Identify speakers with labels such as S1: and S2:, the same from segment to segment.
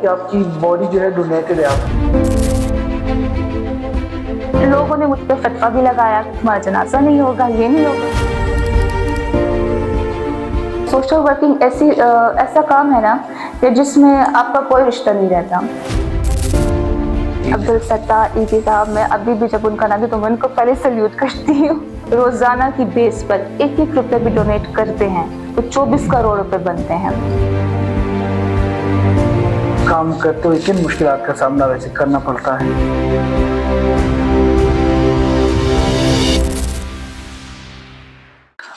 S1: کہ آپ کی باڈی جو ہے ڈونیٹڈ ہے آپ
S2: لوگوں نے مجھ پہ فتویٰ بھی لگایا کہ تمہارا جنازہ نہیں ہوگا، یہ نہیں ہوگا. سوشل ورکنگ ایسا کام ہے نا کہ جس میں آپ کا کوئی رشتہ نہیں رہتا. عبدالستار ایدی صاحب، میں ابھی بھی جب ان کا نام ہے تو میں ان کو پہلے سلیوٹ کرتی ہوں. روزانہ کی بیس پر 1 روپے بھی ڈونیٹ کرتے ہیں تو 24 کروڑ روپے بنتے ہیں.
S1: کام کرتے ہوئے کن مشکلات کا سامنا ویسے کرنا پڑتا ہے؟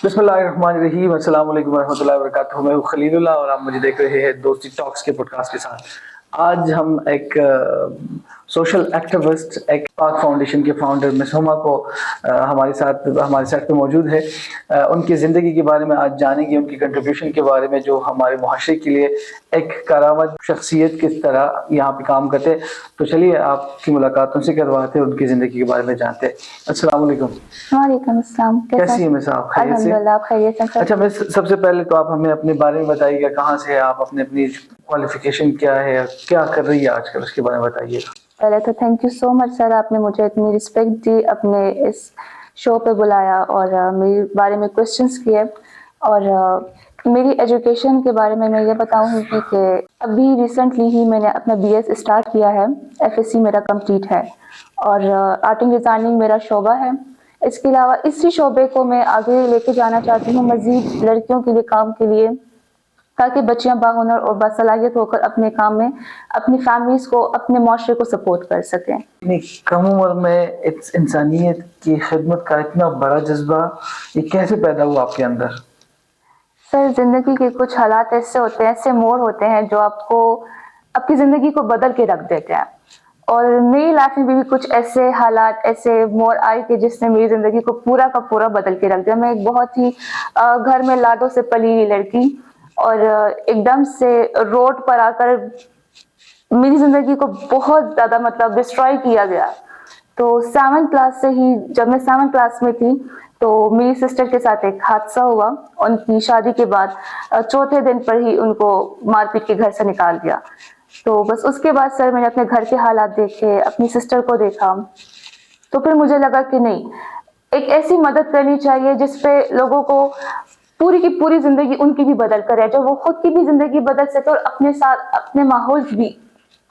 S1: بسم اللہ الرحمن الرحیم. السلام علیکم ورحمۃ اللہ وبرکاتہ. میں ہوں خلیل اللہ اور آپ مجھے دیکھ رہے ہیں دوستی ٹاکس کے پوڈ کاسٹ کے ساتھ. آج ہم ایک سوشل ایکٹیوسٹ، ایک پاک فاؤنڈیشن کے فاؤنڈر مس ہما کو ہمارے ساتھ پہ موجود ہے. ان کی زندگی کے بارے میں آج جانیں گے، ان کی کنٹریبیوشن کے بارے میں جو ہمارے معاشرے کے لیے ایک کرامت شخصیت کس طرح یہاں پہ کام کرتے. تو چلیے آپ کی ملاقات ان سے کرواتے ہیں، ان کی زندگی کے بارے میں جانتے ہیں. السلام علیکم.
S2: وعلیکم السلام.
S1: کیسی ہیں مس آپ؟ خیریت سے؟
S2: الحمدللہ خیریت سے.
S1: اچھا مس، سب سے پہلے تو آپ ہمیں اپنے بارے میں بتائیے گا، کہاں سے آپ، اپنی کوالیفیکیشن کیا ہے، کیا کر رہی ہے آج کل، اس کے بارے میں بتائیے گا.
S2: پہلے تو تھینک یو سو مچ سر، آپ نے مجھے اتنی رسپیکٹ دی، اپنے اس شو پہ بلایا اور میرے بارے میں کوشچنس کیے. اور میری ایجوکیشن کے بارے میں یہ بتاؤں گی کہ ابھی ریسنٹلی ہی میں نے اپنا BS اسٹارٹ کیا ہے. FSc میرا کمپلیٹ ہے اور آرٹ اینڈ ڈیزائننگ میرا شعبہ ہے. اس کے علاوہ اسی شعبے کو میں آگے لے کے جانا چاہتی ہوں مزید لڑکیوں کے لیے کام کے لیے، تاکہ بچیاں باہنر اور باصلاحیت ہو کر اپنے کام میں اپنی فیملیز کو، اپنے معاشرے کو سپورٹ کر سکیں.
S1: اتنی کم عمر میں انسانیت کی خدمت کا اتنا بڑا جذبہ یہ کیسے پیدا ہوا آپ کے اندر؟
S2: سر، زندگی کے کچھ حالات ایسے ہوتے ہیں، ایسے موڑ ہوتے ہیں جو آپ کو آپ کی زندگی کو بدل کے رکھ دیتے ہیں. اور میری لائف میں بھی کچھ ایسے حالات، ایسے موڑ آئے کہ جس نے میری زندگی کو پورا کا پورا بدل کے رکھ دیا. میں ایک بہت ہی گھر میں لاڈوں سے پلی ہوئی لڑکی، اور ایک دم سے روڈ پر آ کر میری زندگی کو بہت زیادہ ڈسٹروائے کیا گیا. تو 7 کلاس سے ہی، جب میں 7 کلاس میں تھی تو میری سسٹر کے ساتھ ایک حادثہ ہوا. ان کی شادی کے بعد 4تھے دن پر ہی ان کو مار پیٹ کے گھر سے نکال دیا. تو بس اس کے بعد سر میں نے اپنے گھر کے حالات دیکھے، اپنی سسٹر کو دیکھا، تو پھر مجھے لگا کہ نہیں، ایک ایسی مدد کرنی چاہیے جس پہ لوگوں کو پوری کی پوری زندگی ان کی بھی بدل کر ہے، جو وہ خود کی بھی زندگی بدل سکے اور اپنے ساتھ اپنے ماحول بھی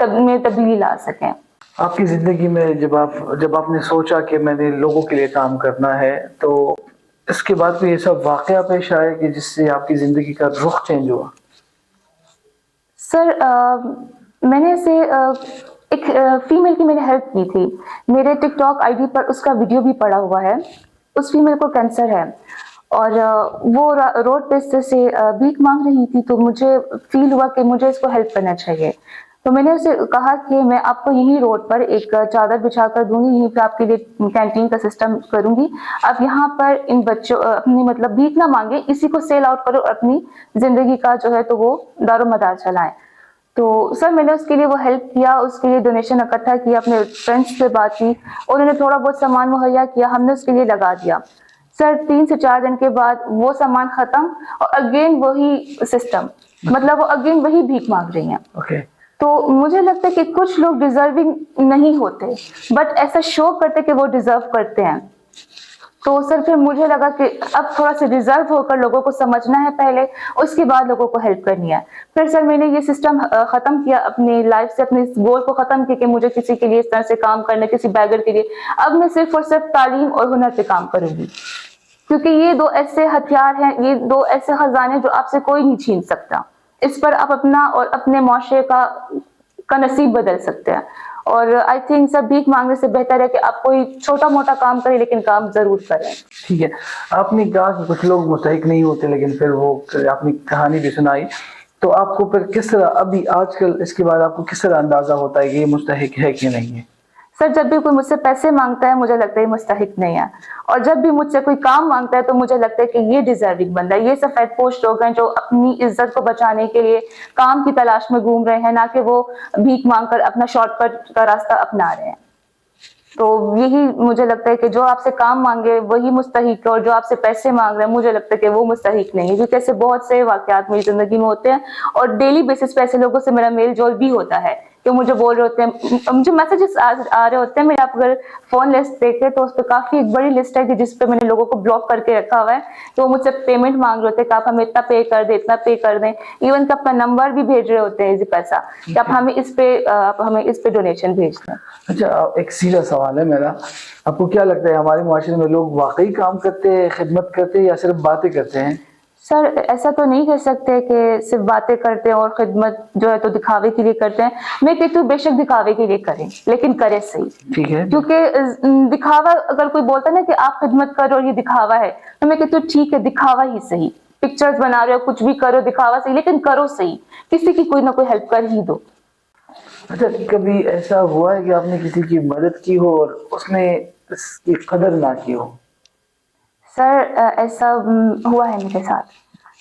S2: میں تبدیلی لا سکیں.
S1: آپ کی زندگی میں جب آپ نے سوچا کہ میں نے لوگوں کے لیے کام کرنا ہے، تو اس کے بعد کوئی ایسا واقعہ پیش آیا کہ جس سے آپ کی زندگی کا رخ چینج ہوا؟
S2: سر، میں نے ایسے ایک فیمیل کی میں نے ہیلپ کی تھی. میرے ٹک ٹاک ID پر اس کا ویڈیو بھی پڑا ہوا ہے. اس فیمیل کو کینسر ہے اور وہ روڈ پہ سے بھیک مانگ رہی تھی. تو مجھے فیل ہوا کہ مجھے اس کو ہیلپ کرنا چاہیے. تو میں نے اسے کہا کہ میں آپ کو یہی روڈ پر ایک چادر بچھا کر دوں گی، یہیں پہ آپ کے لیے کینٹین کا سسٹم کروں گی. آپ یہاں پر ان بچوں اپنی بھیک نہ مانگے، اسی کو سیل آؤٹ کرو، اپنی زندگی کا جو ہے تو وہ دار و مدار چلائیں. تو سر میں نے اس کے لیے وہ ہیلپ کیا، اس کے لیے ڈونیشن اکٹھا کیا، اپنے فرینڈس سے بات کی، انہوں نے تھوڑا بہت سامان مہیا کیا، ہم نے اس کے لیے لگا دیا. سر 3 سے 4 دن کے بعد وہ سامان ختم اور اگین وہی سسٹم، وہ اگین وہی بھیک مانگ رہی ہیں. تو مجھے لگتا ہے کہ کچھ لوگ ڈیزرونگ نہیں ہوتے، بٹ ایسا شو کرتے کہ وہ ڈیزرو کرتے ہیں. تو سر پھر مجھے لگا کہ اب تھوڑا سا ریزرو ہو کر لوگوں کو سمجھنا ہے پہلے، اس کے بعد لوگوں کو ہیلپ کرنی ہے. پھر سر میں نے یہ سسٹم ختم کیا اپنی لائف سے، اپنے اس گول کو ختم کیا کہ مجھے کسی کے لیے اس طرح سے کام کرنا، کسی بیگر کے لیے. اب میں صرف اور صرف تعلیم اور ہنر پہ کام کروں گی، کیونکہ یہ 2 ایسے ہتھیار ہیں، یہ 2 ایسے خزانے جو آپ سے کوئی نہیں چھین سکتا. اس پر آپ اپنا اور اپنے معاشرے کا نصیب بدل سکتے ہیں. اور آئی تھنک سب بھیک مانگنے سے بہتر ہے کہ آپ کوئی چھوٹا موٹا کام کریں لیکن کام ضرور کریں.
S1: ٹھیک ہے، آپ نے کہا کہ کچھ لوگ مستحق نہیں ہوتے، لیکن پھر وہ اپنی کہانی بھی سنائی. تو آپ کو پھر کس طرح ابھی آج کل اس کے بعد آپ کو کس طرح اندازہ ہوتا ہے کہ یہ مستحق ہے کہ نہیں ہے؟
S2: سر جب بھی کوئی مجھ سے پیسے مانگتا ہے مجھے لگتا ہے یہ مستحق نہیں ہے، اور جب بھی مجھ سے کوئی کام مانگتا ہے تو مجھے لگتا ہے کہ یہ ڈیزرونگ بندہ ہے. یہ سفید پوش لوگ ہیں جو اپنی عزت کو بچانے کے لیے کام کی تلاش میں گھوم رہے ہیں، نہ کہ وہ بھیک مانگ کر اپنا شارٹ کٹ کا راستہ اپنا رہے ہیں. تو یہی مجھے لگتا ہے کہ جو آپ سے کام مانگے وہی مستحق ہے، اور جو آپ سے پیسے مانگ رہے ہیں مجھے لگتا ہے کہ وہ مستحق نہیں ہے، کیونکہ ایسے بہت سے واقعات میری زندگی میں ہوتے ہیں، اور ڈیلی بیسس پہ ایسے لوگوں سے میرا میل جول بھی ہوتا ہے کہ مجھے بول رہے ہوتے ہیں، مجھے میسیجز آ رہے ہوتے ہیں. میرے آپ اگر فون لسٹ دیکھیں تو اس پہ کافی ایک بڑی لسٹ ہے کہ جس پہ میں نے لوگوں کو بلاک کر کے رکھا ہوا ہے. تو وہ مجھ سے پیمنٹ مانگ رہے ہوتے ہیں کہ آپ ہمیں اتنا پے کر دیں، اتنا پے کر دیں، ایون کہ اپنا نمبر بھی بھیج رہے ہوتے ہیں پیسہ کہ آپ ہمیں اس پہ ڈونیشن بھیج دیں.
S1: اچھا، ایک سیدھا سوال ہے میرا، آپ کو کیا لگتا ہے ہمارے معاشرے میں لوگ واقعی کام کرتے ہیں، خدمت کرتے ہیں، یا صرف باتیں کرتے ہیں؟
S2: سر ایسا تو نہیں کہہ سکتے کہ صرف باتیں کرتے ہیں اور خدمت جو ہے تو دکھاوے کے لیے کرتے ہیں. میں کہتی ہوں بے شک دکھاوے کے لیے کریں، لیکن کرے صحیح.
S1: ٹھیک ہے.
S2: کیونکہ دکھاوا اگر کوئی بولتا ہے نا کہ آپ خدمت کرو اور یہ دکھاوا ہے، تو میں کہتی ہوں ٹھیک ہے دکھاوا ہی صحیح. پکچرز بنا رہے ہو، کچھ بھی کرو، دکھاوا صحیح، لیکن کرو صحیح. کسی کی کوئی نہ کوئی ہیلپ کر ہی دو.
S1: اچھا، کبھی ایسا ہوا ہے کہ آپ نے کسی کی مدد کی ہو اور اس نے اس کی قدر نہ کی ہو؟
S2: سر ایسا ہوا ہے میرے ساتھ.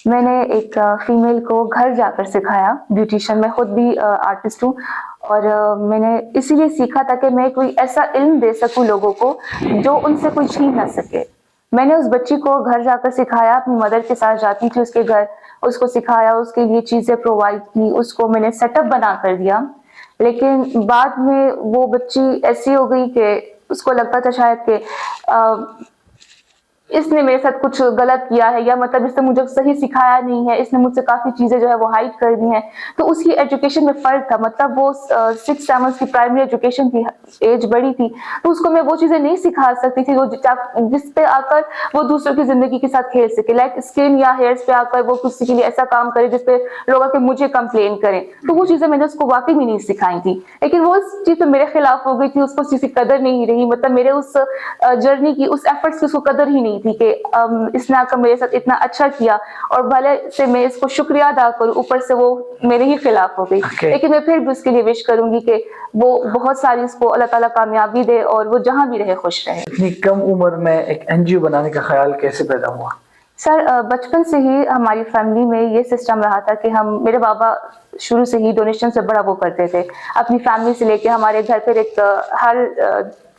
S2: میں نے ایک فیمیل کو گھر جا کر سکھایا بیوٹیشین. میں خود بھی آرٹسٹ ہوں، اور میں نے اسی لیے سیکھا تھا کہ میں کوئی ایسا علم دے سکوں لوگوں کو جو ان سے کوئی چھین نہ سکے. میں نے اس بچی کو گھر جا کر سکھایا، اپنی مدر کے ساتھ جاتی تھی اس کے گھر، اس کو سکھایا، اس کے لیے چیزیں پرووائڈ کی، اس کو میں نے سیٹ اپ بنا کر دیا. لیکن بعد میں وہ بچی ایسی ہو گئی کہ اس کو لگتا تھا شاید کہ اس نے میرے ساتھ کچھ غلط کیا ہے، یا مطلب اس نے مجھے صحیح سکھایا نہیں ہے، اس نے مجھ سے کافی چیزیں جو ہے وہ ہائڈ کر دی ہیں. تو اس کی ایجوکیشن میں فرق تھا، مطلب وہ 6-7 کی پرائمری ایجوکیشن تھی، ایج بڑی تھی، تو اس کو میں وہ چیزیں نہیں سکھا سکتی تھی جس پہ آ کر وہ دوسروں کی زندگی کے ساتھ کھیل سکے. لائک اسکن یا ہیئرس پہ آ کر وہ کسی کے لیے ایسا کام کرے جس پہ لوگ آ کے مجھے کمپلین کریں. تو وہ چیزیں میں نے اس کو واقعی میں نہیں سکھائی تھی. لیکن وہ اس چیز پہ میرے خلاف ہو گئی تھی، اس کو اس چیز کی قدر نہیں رہی، مطلب میرے اس جرنی کی، اس ایفرٹس کی اس کو قدر ہی نہیں تھی کہ اس نے آ کر میرے ساتھ اتنا اچھا کیا، اور بھلے سے میں اس کو شکریہ ادا کروں، اوپر سے وہ میرے ہی خلاف ہو گئی. لیکن میں پھر بھی اس کے لیے وش کروں گی کہ وہ بہت ساری اس کو اللہ تعالیٰ کامیابی دے اور وہ جہاں بھی رہے خوش رہے.
S1: اتنی کم عمر میں ایک NGO بنانے کا خیال کیسے پیدا ہوا؟
S2: سر بچپن سے ہی ہماری فیملی میں یہ سسٹم رہا تھا کہ میرے بابا شروع سے ہی ڈونیشن سے بڑا وہ کرتے تھے اپنی فیملی سے لے کے. ہمارے گھر پہ ایک ہر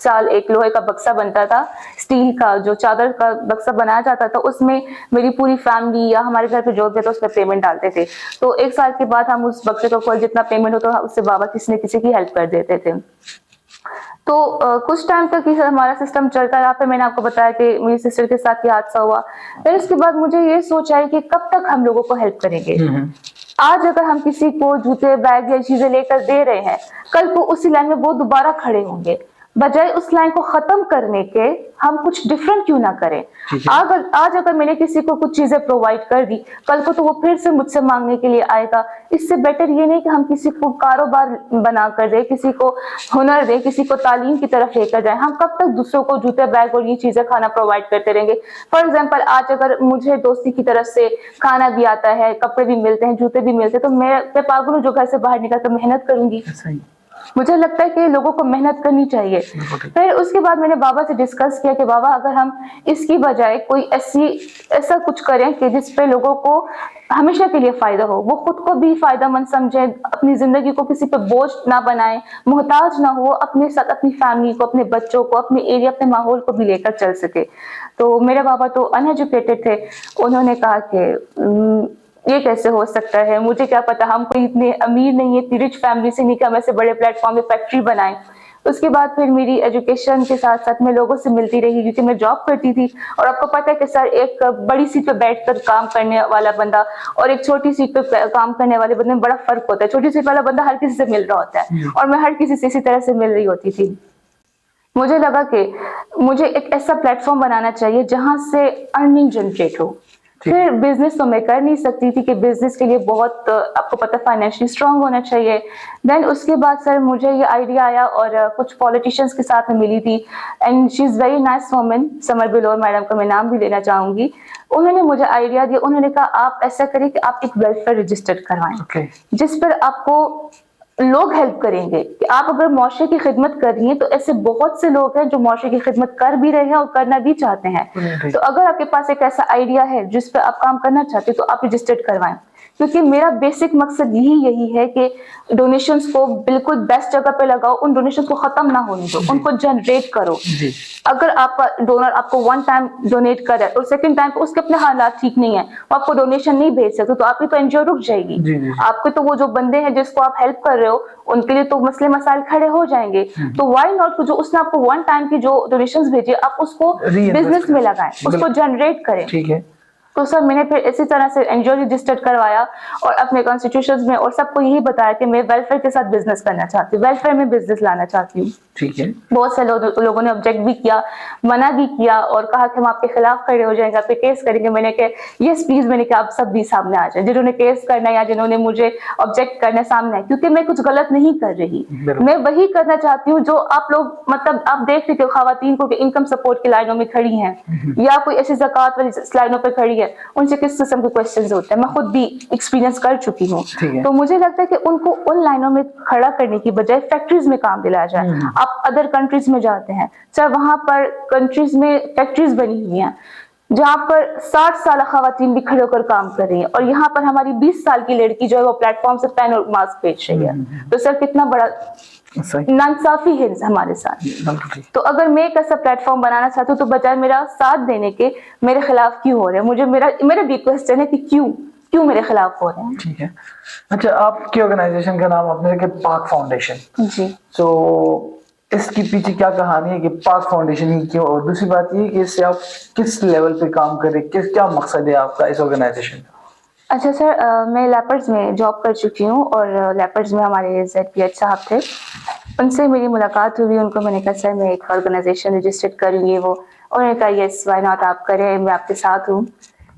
S2: سال ایک لوہے کا بکسا بنتا تھا، اسٹیل کا جو چادر کا بکسا بنایا جاتا تھا، اس میں میری پوری فیملی یا ہمارے گھر پہ جو بھی تھا اس پہ پیمنٹ ڈالتے تھے. تو 1 سال کے بعد ہم اس بکسے کو جتنا پیمنٹ ہوتا اس سے بابا کسی نہ کسی کی ہیلپ کر دیتے تھے. تو کچھ ٹائم تک یہ ہمارا سسٹم چلتا رہا. پھر میں نے آپ کو بتایا کہ میری سسٹر کے ساتھ یہ حادثہ ہوا. پھر اس کے بعد مجھے یہ سوچ آئی کہ کب تک ہم لوگوں کو ہیلپ کریں گے. آج اگر ہم کسی کو جوتے، بیگ یا چیزیں لے کر دے رہے ہیں، کل کو اسی لائن میں وہ دوبارہ کھڑے ہوں گے. بجائے اس لائن کو ختم کرنے کے ہم کچھ ڈفرینٹ کیوں نہ کریں. آج اگر میں نے کسی کو کچھ چیزیں پرووائڈ کر دی، کل کو تو وہ پھر سے مجھ سے مانگنے کے لیے آئے گا. اس سے بیٹر یہ نہیں کہ ہم کسی کو کاروبار بنا کر دیں، کسی کو ہنر دیں، کسی کو تعلیم کی طرف لے کر جائیں. ہم کب تک دوسروں کو جوتے، بیگ اور یہ چیزیں کھانا پرووائڈ کرتے رہیں گے. فار ایگزامپل آج اگر مجھے دوستی کی طرف سے کھانا بھی آتا ہے، کپڑے بھی ملتے ہیں، جوتے بھی ملتے ہیں، تو میں پاگل ہوں جو گھر سے باہر نکل کر محنت کروں گی. مجھے لگتا ہے کہ لوگوں کو محنت کرنی چاہیے. پھر اس کے بعد میں نے بابا سے ڈسکس کیا کہ بابا اگر ہم اس کی بجائے کوئی ایسا کچھ کریں کہ جس پہ لوگوں کو ہمیشہ کے لیے فائدہ ہو، وہ خود کو بھی فائدہ مند سمجھے، اپنی زندگی کو کسی پہ بوجھ نہ بنائے، محتاج نہ ہو، اپنے ساتھ اپنی فیملی کو، اپنے بچوں کو، اپنے ایریا، اپنے ماحول کو بھی لے کر چل سکے. تو میرے بابا تو ان ایجوکیٹڈ تھے. انہوں نے کہا کہ یہ کیسے ہو سکتا ہے، مجھے کیا پتا، ہم کوئی اتنے امیر نہیں ہے، اتنی رچ فیملی سے نہیں کہ ہم ایسے بڑے پلیٹ فارم پہ فیکٹری بنائیں. اس کے بعد پھر میری ایجوکیشن کے ساتھ ساتھ میں لوگوں سے ملتی رہی، کیونکہ میں جاب کرتی تھی. اور آپ کو پتہ ہے کہ سر ایک بڑی سیٹ پہ بیٹھ کر کام کرنے والا بندہ اور ایک چھوٹی سیٹ پہ کام کرنے والے بندے میں بڑا فرق ہوتا ہے. چھوٹی سیٹ والا بندہ ہر کسی سے مل رہا ہوتا ہے، اور میں ہر کسی سے اسی طرح سے مل رہی ہوتی تھی. مجھے لگا کہ مجھے ایک ایسا پلیٹ فارم بنانا چاہیے جہاں سے ارننگ جنریٹ ہو. پھر بزنس تو میں کر نہیں سکتی تھی کہ بزنس کے لیے بہت آپ کو پتہ فائنینشلی اسٹرانگ ہونا چاہیے. دین اس کے بعد سر مجھے یہ آئیڈیا آیا اور کچھ پولیٹیشینس کے ساتھ میں ملی تھی. And she is very nice woman, سمر بلور میڈم کا میں نام بھی لینا چاہوں گی. انہوں نے مجھے آئیڈیا دیا. انہوں نے کہا آپ ایسا کریں کہ آپ ایک ویلفیئر رجسٹر کروائیں جس پر آپ کو لوگ ہیلپ کریں گے. کہ آپ اگر معاشرے کی خدمت کر رہی ہیں تو ایسے بہت سے لوگ ہیں جو معاشرے کی خدمت کر بھی رہے ہیں اور کرنا بھی چاہتے ہیں. تو اگر آپ کے پاس ایک ایسا آئیڈیا ہے جس پہ آپ کام کرنا چاہتے ہیں تو آپ رجسٹرڈ کروائیں. کیونکہ میرا بیسک مقصد یہی ہے کہ ڈونیشنز کو بالکل بیسٹ جگہ پہ لگاؤ, ان ڈونیشنز کو ختم نہ ہونے دو, ان کو جنریٹ کرو. اگر آپ کا ڈونر آپ کو ون ٹائم ڈونیٹ کرے اور سیکنڈ ٹائم پہ اس کے اپنے حالات ٹھیک نہیں ہے, وہ آپ کو ڈونیشن نہیں بھیج سکتے, تو آپ کی تو این جی او رک جائے گی. آپ کے تو وہ جو بندے ہیں جس کو آپ ہیلپ کر رہے ہو ان کے لیے تو مسئلے مسائل کھڑے ہو جائیں گے. تو وائی ناٹ, جو اس نے آپ کو ون ٹائم کی جو ڈونیشنز بھیجے آپ اس کو بزنس میں لگائیں, اس کو جنریٹ کریں.
S1: ٹھیک ہے.
S2: تو سر میں نے پھر اسی طرح سے این جی او رجسٹرڈ کروایا اور اپنے کانسٹیٹیوشنز میں اور سب کو یہی بتایا کہ میں ویلفیئر کے ساتھ بزنس کرنا چاہتی ہوں, ویلفیئر میں بزنس لانا چاہتی ہوں.
S1: ٹھیک ہے.
S2: بہت سے لوگوں نے آبجیکٹ بھی کیا, منع بھی کیا اور کہا کہ ہم آپ کے خلاف کھڑے ہو جائیں گے, آپ پہ کیس کریں گے. میں نے کہا یس پلیز, میں نے کہا آپ سب بھی سامنے آ جائیں, جنہوں نے کیس کرنا ہے یا جنہوں نے مجھے آبجیکٹ کرنا ہے سامنے آئے, کیونکہ میں کچھ غلط نہیں کر رہی. میں وہی کرنا چاہتی ہوں جو آپ لوگ مطلب آپ دیکھ رہے ہو خواتین کو کہ انکم سپورٹ کی لائنوں میں کھڑی ہیں یا کوئی ایسی زکوٰۃ والی لائنوں پہ کھڑی ہے, ان سے کس قسم کے کوشچنز ہوتے ہیں. میں خود بھی ایکسپیرینس کر چکی ہوں. تو مجھے لگتا ہے کہ ان کو ان لائنوں میں کھڑا کرنے کی بجائے فیکٹریز میں کام دلایا جائے. آپ ادر کنٹریز میں جاتے ہیں سر, وہاں پر کنٹریز میں فیکٹریز بنی ہوئی ہیں جہاں پر 60 سالہ خواتین بھی کھڑے ہو کر کام کر رہی ہیں, اور یہاں پر ہماری 20 سال کی لڑکی جو ہے وہ پلیٹ فارم سے پین اور ماسک بیچ رہی ہے. تو سر کتنا بڑا ناانصافی ہے ہمارے ساتھ. تو اگر میں ایک ایسا پلیٹ فارم بنانا چاہتی ہوں تو بجائے میرا ساتھ دینے کے میرے خلاف کیوں ہو رہے ہیں, مجھے میرا بھی کوسچن ہے کہ کیوں میرے خلاف ہو رہے ہیں.
S1: ٹھیک ہے. اچھا, آپ کی آرگنائزیشن کا نام آپ نے رکھا پاک فاؤنڈیشن.
S2: جی.
S1: تو اس کے پیچھے کیا کہانی ہے کہ پاک فاؤنڈیشن ہی کیوں, اور دوسری بات یہ کہ اس سے آپ کس لیول پہ کام کریں, کیا مقصد ہے آپ کا اس آرگنائزیشن کا؟
S2: اچھا سر, میں لیپرز میں جاب کر چکی ہوں اور لیپرز میں ہمارے زیڈ پی ایچ صاحب تھے, ان سے میری ملاقات ہوئی. ان کو میں نے کہا سر میں ایک آرگنائزیشن رجسٹرڈ کروں گی, وہ انہوں نے کہا یس وائی ناٹ, آپ کریں, میں آپ کے ساتھ ہوں.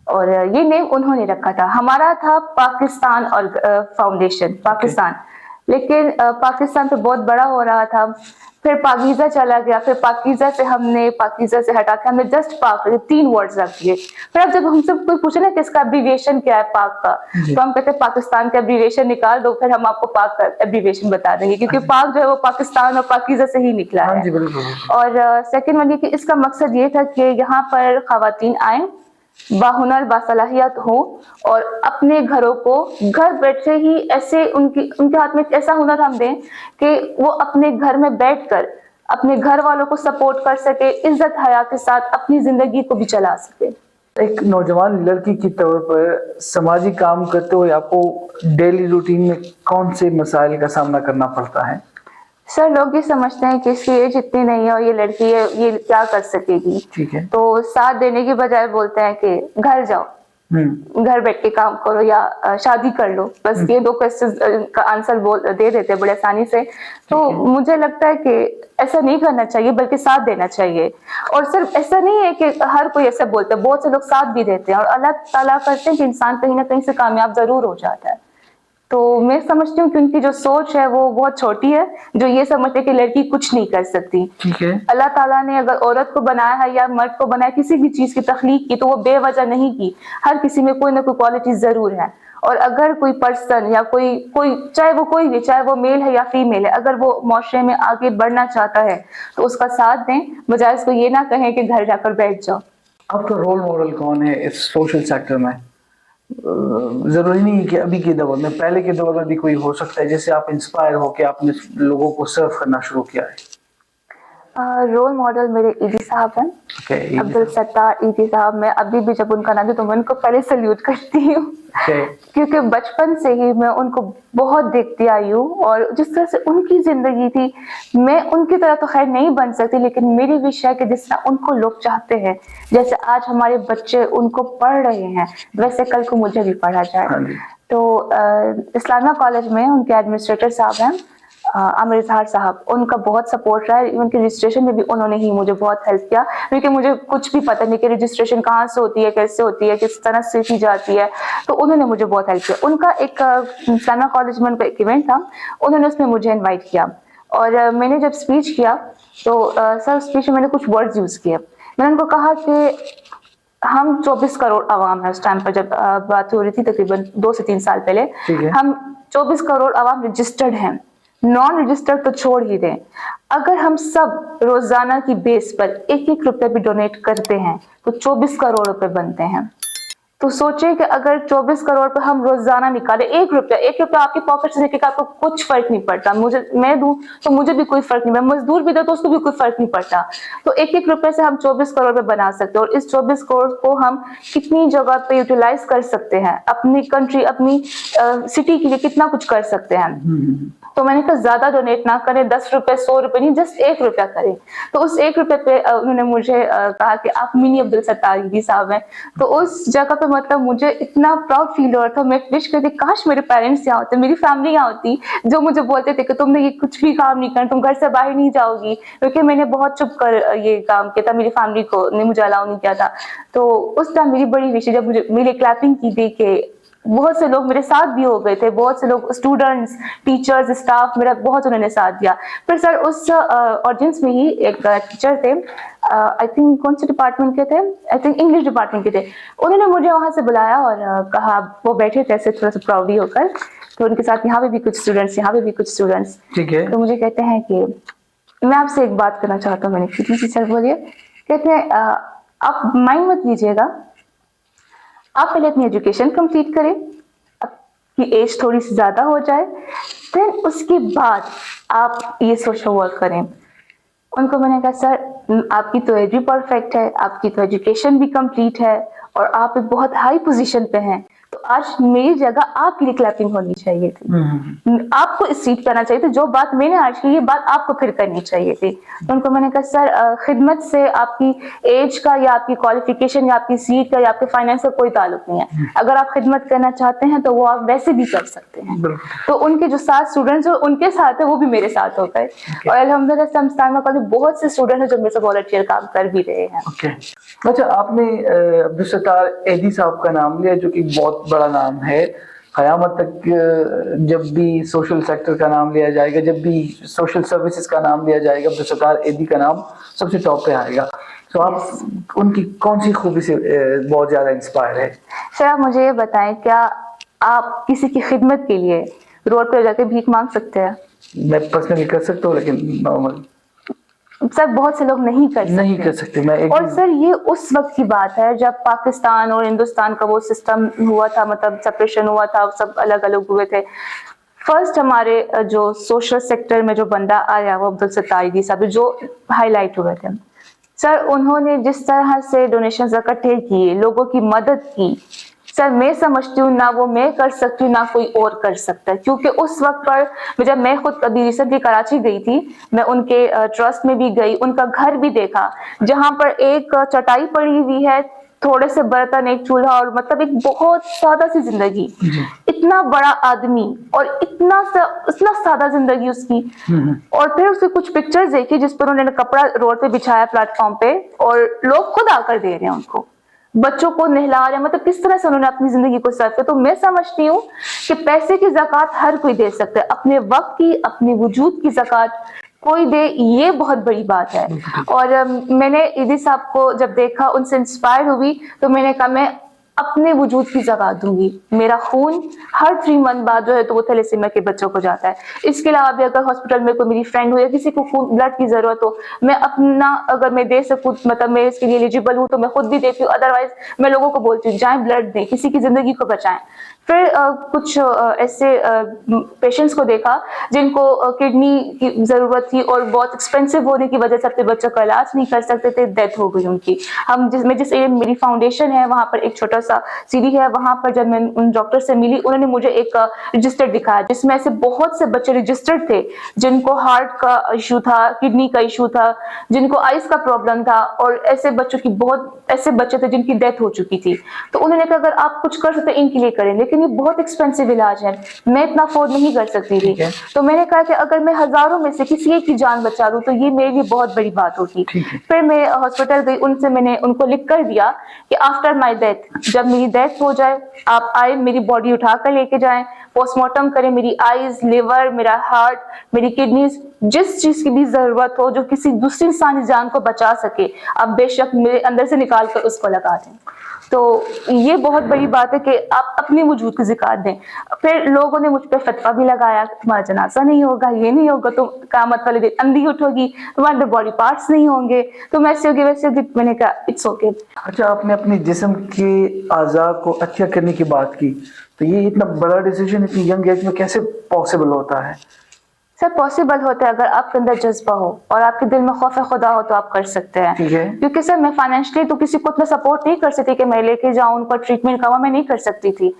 S2: اور یہ نیم انہوں نے رکھا تھا, ہمارا تھا پاکستان اور فاؤنڈیشن پاکستان, لیکن پاکستان تو بہت بڑا ہو رہا تھا. پھر پاکیزہ چلا گیا, پھر پاکیزہ سے ہم نے پاکیزہ سے ہٹا کے ہم نے جسٹ پاک 3 ورڈز رکھ دیے. پھر اب جب ہم سب کوئی پوچھے نا کہ اس کا ایبریویشن کیا ہے پاک کا, تو ہم کہتے ہیں پاکستان کا ایبریویشن نکال دو, پھر ہم آپ کو پاک کا ایبریویشن بتا دیں گے, کیونکہ پاک جو ہے وہ پاکستان اور پاکیزہ سے ہی نکلا ہے. اور سیکنڈ ون یہ کہ اس کا مقصد یہ تھا کہ یہاں پر خواتین آئیں, باہنر باصلاحیت ہوں, اور اپنے گھروں کو گھر بیٹھے ہی ایسے ان کے ہاتھ میں ایسا ہنر ہم دیں کہ وہ اپنے گھر میں بیٹھ کر اپنے گھر والوں کو سپورٹ کر سکے, عزت حیا کے ساتھ اپنی زندگی کو بھی چلا سکے.
S1: ایک نوجوان لڑکی کے طور پر سماجی کام کرتے ہوئے آپ کو ڈیلی روٹین میں کون سے مسائل کا سامنا کرنا پڑتا ہے؟
S2: سر لوگ یہ سمجھتے ہیں کہ اس کی ایج اتنی نہیں ہے اور یہ لڑکی ہے, یہ کیا کر سکے گی.
S1: ٹھیک ہے.
S2: تو ساتھ دینے کی بجائے بولتے ہیں کہ گھر جاؤ, گھر بیٹھ کے کام کرو یا شادی کر لو, بس یہ 2 کوسچن کا آنسر دے دیتے بڑے آسانی سے. تو مجھے لگتا ہے کہ ایسا نہیں کرنا چاہیے بلکہ ساتھ دینا چاہیے. اور صرف ایسا نہیں ہے کہ ہر کوئی ایسا بولتا ہے, بہت سے لوگ ساتھ بھی دیتے ہیں, اور اللہ تعالیٰ کرتے ہیں کہ انسان کہیں نہ کہیں سے کامیاب ضرور ہو جاتا ہے. تو میں سمجھتی ہوں کہ ان کی جو سوچ ہے وہ بہت چھوٹی ہے, جو یہ سمجھتے کہ لڑکی کچھ نہیں کر سکتی.
S1: ٹھیک ہے.
S2: اللہ تعالیٰ نے اگر عورت کو بنایا ہے یا مرد کو بنایا, کسی بھی چیز کی تخلیق کی, تو وہ بے وجہ نہیں کی. ہر کسی میں کوئی نہ کوئی کوالٹی ضرور ہے, اور اگر کوئی پرسن یا کوئی چاہے وہ کوئی بھی, چاہے وہ میل ہے یا فیمیل ہے, اگر وہ معاشرے میں آگے بڑھنا چاہتا ہے تو اس کا ساتھ دیں, بجائے اس کو یہ نہ کہیں کہ گھر جا کر بیٹھ جاؤ.
S1: آپ کا رول ماڈل کون ہے اس سوشل سیکٹر میں؟ ضروری نہیں کہ ابھی کے دور میں, پہلے کے دور میں بھی کوئی ہو سکتا ہے جس سے آپ انسپائر ہو کے آپ نے لوگوں کو سرو کرنا شروع کیا ہے.
S2: رول ماڈل میرے ایدی صاحب ہیں, عبدالستار ایدی صاحب. میں ابھی بھی جب ان کا نام ہے تو میں ان کو پہلے سلیوٹ کرتی ہوں, کیونکہ بچپن سے ہی میں ان کو بہت دیکھتی آئی ہوں, اور جس طرح سے ان کی زندگی تھی, میں ان کی طرح تو خیر نہیں بن سکتی, لیکن میری وش ہے کہ جس طرح ان کو لوگ چاہتے ہیں, جیسے آج ہمارے بچے ان کو پڑھ رہے ہیں, ویسے کل کو مجھے بھی پڑھا جائے. تو اسلامیہ کالج میں ان کے ایڈمنسٹریٹر صاحب ہیں عامر اظہار صاحب, ان کا بہت سپورٹ رہا ہے. ان کے رجسٹریشن میں بھی انہوں نے ہی مجھے بہت ہیلپ کیا, کیونکہ مجھے کچھ بھی پتہ نہیں کہ رجسٹریشن کہاں سے ہوتی ہے, کیسے ہوتی ہے, کس طرح سے کی جاتی ہے. تو انہوں نے مجھے بہت ہیلپ کیا. ان کا ایک اسلامیہ کالج میں ان کا ایک ایونٹ تھا, انہوں نے اس میں مجھے انوائٹ کیا, اور میں نے جب اسپیچ کیا تو سر اسپیچ میں نے کچھ ورڈز یوز کیے. میں نے ان کو کہا کہ ہم 24 کروڑ عوام ہیں, اس ٹائم پر جب بات ہو رہی تھی تقریباً 2 سے 3 سال پہلے, ہم 24 کروڑ عوام رجسٹرڈ ہیں, نان رجسٹرڈ تو چھوڑ ہی دیں. اگر ہم سب روزانہ کی بیس پر 1-1 روپے بھی ڈونیٹ کرتے ہیں تو 24 کروڑ روپے بنتے ہیں. تو سوچیں کہ اگر 24 کروڑ پہ ہم روزانہ نکالیں 1 روپیہ آپ کی پاکٹ سے نکلے آپ کو کچھ فرق نہیں پڑتا. میں دوں تو مجھے بھی کوئی فرق نہیں, میں مزدور بھی دوں تو اس کو بھی کوئی فرق نہیں پڑتا. تو 1 روپے سے ہم 24 کروڑ پہ بنا سکتے ہیں, اور اس 24 کروڑ کو ہم کتنی جگہ پہ یوٹیلائز کر سکتے ہیں, اپنی کنٹری, اپنی سٹی کے لیے کتنا کچھ کر سکتے ہیں. تو میں نے کہا زیادہ ڈونیٹ نہ کریں, 10 روپے 100 روپے نہیں, جسٹ 1 روپیہ کریں. تو اس 1 روپے پہ انہوں نے مجھے کہا کہ آپ منی عبدالستار عیدی صاحب ہیں. تو اس جگہ پہ مطلب مجھے اتنا پراؤڈ فیل ہو رہا تھا, میں وش کرتی کاش میرے پیرنٹس یہاں ہوتے, میری فیملی یہاں ہوتی, جو مجھے بولتے تھے کہ تم نے یہ کچھ بھی کام نہیں کرنا, تم گھر سے باہر نہیں جاؤ گی, کیونکہ میں نے بہت چھپ کر یہ کام کیا تھا, میری فیملی کو نے مجھے الاؤ نہیں کیا تھا. تو اس ٹائم میری بڑی وش ہے جب مجھے میری کلیپنگ کی تھی کہ بہت سے لوگ میرے ساتھ بھی ہو گئے تھے, بہت سے لوگ اسٹوڈنٹس, ٹیچرز, اسٹاف, میرا بہت انہوں نے ساتھ دیا. پھر سر اس آڈینس میں ہی ایک ٹیچر تھے, آئی تھنک کون سے ڈپارٹمنٹ کے تھے, آئی تھنک انگلش ڈپارٹمنٹ کے تھے. انہوں نے مجھے وہاں سے بلایا اور کہا, وہ بیٹھے تھے ایسے تھوڑا سا پراؤڈلی ہو کر, تو ان کے ساتھ یہاں پہ بھی کچھ اسٹوڈنٹس, یہاں پہ بھی کچھ اسٹوڈنٹس.
S1: ٹھیک ہے.
S2: تو مجھے کہتے ہیں کہ میں آپ سے ایک بات کرنا چاہتا ہوں. میں نے کتنی سی سر بولیے, کہتے ہیں آپ مائنڈ مت لیجیے گا, آپ پہلے اپنی ایجوکیشن کمپلیٹ کریں, آپ کی ایج تھوڑی سی زیادہ ہو جائے, پھر اس کے بعد آپ یہ سوشل ورک کریں. ان کو میں نے کہا سر آپ کی تو ایج بھی پرفیکٹ ہے, آپ کی تو ایجوکیشن بھی کمپلیٹ ہے, اور آپ ایک بہت ہائی پوزیشن پہ ہیں, تو آج میری جگہ آپ کی لیے کلیپنگ ہونی چاہیے تھی, آپ کو اس سیٹ پہ آنا چاہیے تھا. جو بات میں نے آج کی, یہ بات آپ کو پھر کرنی چاہیے تھی. ان کو میں نے کہا سر خدمت سے آپ کی ایج کا یا آپ کی کوالیفیکیشن یا آپ کی سیٹ کا یا آپ کے فائنینس کا کوئی تعلق نہیں ہے. اگر آپ خدمت کرنا چاہتے ہیں تو وہ آپ ویسے بھی کر سکتے ہیں. تو ان کے جو 7 اسٹوڈنٹس جو ان کے ساتھ ہیں وہ بھی میرے ساتھ ہو گئے, اور الحمدللہ سمستان میں بہت سے اسٹوڈنٹ ہیں جو میرے سے والنٹیئر کام کر بھی رہے ہیں.
S1: اچھا, آپ نے عبدالستار عیدی صاحب کا نام لیا, جو کہ بہت بڑا نام ہے. قیامت تک جب بھی سوشل سیکٹر کا نام لیا جائے گا, جب بھی سوشل سروسز کا نام لیا جائے گا, عبدالستار عیدی کا نام سب سے ٹاپ پہ آئے گا. تو آپ ان کی کون سی خوبی سے بہت زیادہ انسپائر ہے؟
S2: سر آپ مجھے یہ بتائیں, کیا آپ کسی کی خدمت کے لیے روڈ پہ جا کے بھیک مانگ سکتے ہیں؟
S1: میں پرسنلی کر سکتا ہوں, لیکن نارمل
S2: سر بہت سے لوگ نہیں کر سکتے. اور سر یہ اس وقت کی بات ہے جب پاکستان اور ہندوستان کا وہ سسٹم ہوا تھا, مطلب سپریشن ہوا تھا, سب الگ الگ ہوئے تھے. فرسٹ ہمارے جو سوشل سیکٹر میں جو بندہ آیا وہ عبدالستار عیدی صاحب, جو ہائی لائٹ ہوئے تھے. سر انہوں نے جس طرح سے ڈونیشنز اکٹھے کیے, لوگوں کی مدد کی, سر میں سمجھتی ہوں نہ وہ میں کر سکتی ہوں نہ کوئی اور کر سکتا ہے. کیونکہ اس وقت پر جب میں خود ابھی ریسنٹلی کراچی گئی تھی, میں ان کے ٹرسٹ میں بھی گئی, ان کا گھر بھی دیکھا, جہاں پر ایک چٹائی پڑی ہوئی ہے, تھوڑے سے برتن, ایک چولہا, اور مطلب ایک بہت سادہ سی زندگی. اتنا بڑا آدمی اور اتنا سادہ زندگی اس کی. اور پھر اس کے کچھ پکچرز دیکھی جس پر انہوں نے کپڑا روڈ پہ بچھایا پلیٹ فارم پہ, اور لوگ خود آ کر دے رہے ہیں ان کو, بچوں کو نہلا رہے ہیں, مطلب کس طرح سے انہوں نے اپنی زندگی کو صرف کیا. تو میں سمجھتی ہوں کہ پیسے کی زکوٰۃ ہر کوئی دے سکتا ہے, اپنے وقت کی, اپنے وجود کی زکوٰۃ کوئی دے, یہ بہت بڑی بات ہے. اور میں نے عیدی صاحب کو جب دیکھا, ان سے انسپائر ہوئی, تو میں نے کہا میں اپنے وجود کی زکوٰۃ دوں گی. میرا خون ہر 3 منتھ بعد جو ہے تو وہ تھیلیسیمیا کے بچوں کو جاتا ہے. اس کے علاوہ بھی اگر ہاسپٹل میں کوئی میری فرینڈ ہو یا کسی کو خون بلڈ کی ضرورت ہو, میں اپنا اگر میں دے سکوں, مطلب میں اس کے لیے ایلیجیبل ہوں تو میں خود بھی دیتی ہوں, ادروائز میں لوگوں کو بولتی ہوں جائیں بلڈ دیں, کسی کی زندگی کو بچائیں. پھر کچھ ایسے پیشنٹس کو دیکھا جن کو کڈنی کی ضرورت تھی, اور بہت ایکسپینسو ہونے کی وجہ سے اپنے بچوں کا علاج نہیں کر سکتے تھے, ڈیتھ ہو گئی ان کی. جس ایریا میں میری فاؤنڈیشن ہے وہاں پر ایک چھوٹا سا سیری ہے, وہاں پر جب میں ان ڈاکٹر سے ملی, انہوں نے مجھے ایک رجسٹر دکھایا جس میں ایسے بہت سے بچے رجسٹرڈ تھے جن کو ہارٹ کا ایشو تھا, کڈنی کا ایشو تھا, جن کو آئز کا پرابلم تھا, اور ایسے بچوں کی ایسے بچے تھے جن کی ڈیتھ ہو چکی تھی. تو انہوں نے کہا اگر آپ کچھ کر سکتے ان کے لیے کریں, لیکن یہ بہت ایکسپینسو علاج ہے, میں اتنا افورڈ نہیں کر سکتی تھی. تو میں نے کہا کہ اگر میں ہزاروں میں سے کسی ایک کی جان بچا دوں تو یہ میرے لیے بہت بڑی بات ہوگی. پھر میں ہاسپٹل گئی, ان سے میں نے ان کو لکھ کر دیا کہ آفٹر مائی ڈیتھ, جب میری ڈیتھ ہو جائے آپ آئے, میری باڈی اٹھا کر لے کے جائیں, پوسٹ مارٹم کریں, میری آئیز, لیور, میرا ہارٹ, میری کڈنیز, جس چیز کی بھی ضرورت ہو جو کسی دوسری انسانی جان کو بچا سکے, آپ بے شک میرے اندر سے نکال کر اس کو لگا دیں. تو یہ بہت بڑی بات ہے کہ آپ اپنے وجود کی زکات دیں. پھر لوگوں نے مجھ پہ فتویٰ بھی لگایا کہ تمہارا جنازہ نہیں ہوگا, یہ نہیں ہوگا, تم قیامت والے دن اندھی اٹھو گی, تمہارے باڈی پارٹس نہیں ہوں گے, تم ایسے ہوگی ویسے ہوگی. میں نے کہا اٹس اوکے.
S1: اچھا, آپ نے اپنے جسم کے اعضاء کو اچھا کرنے کی بات کی, تو یہ اتنا بڑا ڈیسیجن اتنی ینگ ایج میں کیسے پاسبل ہوتا ہے؟
S2: سر پاسبل ہوتا ہے اگر آپ کے اندر جذبہ ہو اور آپ کے دل میں خوف خدا ہو تو آپ کر سکتے ہیں.
S1: ٹھیک ہے.
S2: کیونکہ سر میں فائنینشلی تو کسی کو اتنا سپورٹ نہیں کر سکتی کہ میں لے کے جاؤں ان کو ٹریٹمنٹ کرواؤں, میں نہیں کر سکتی تھی.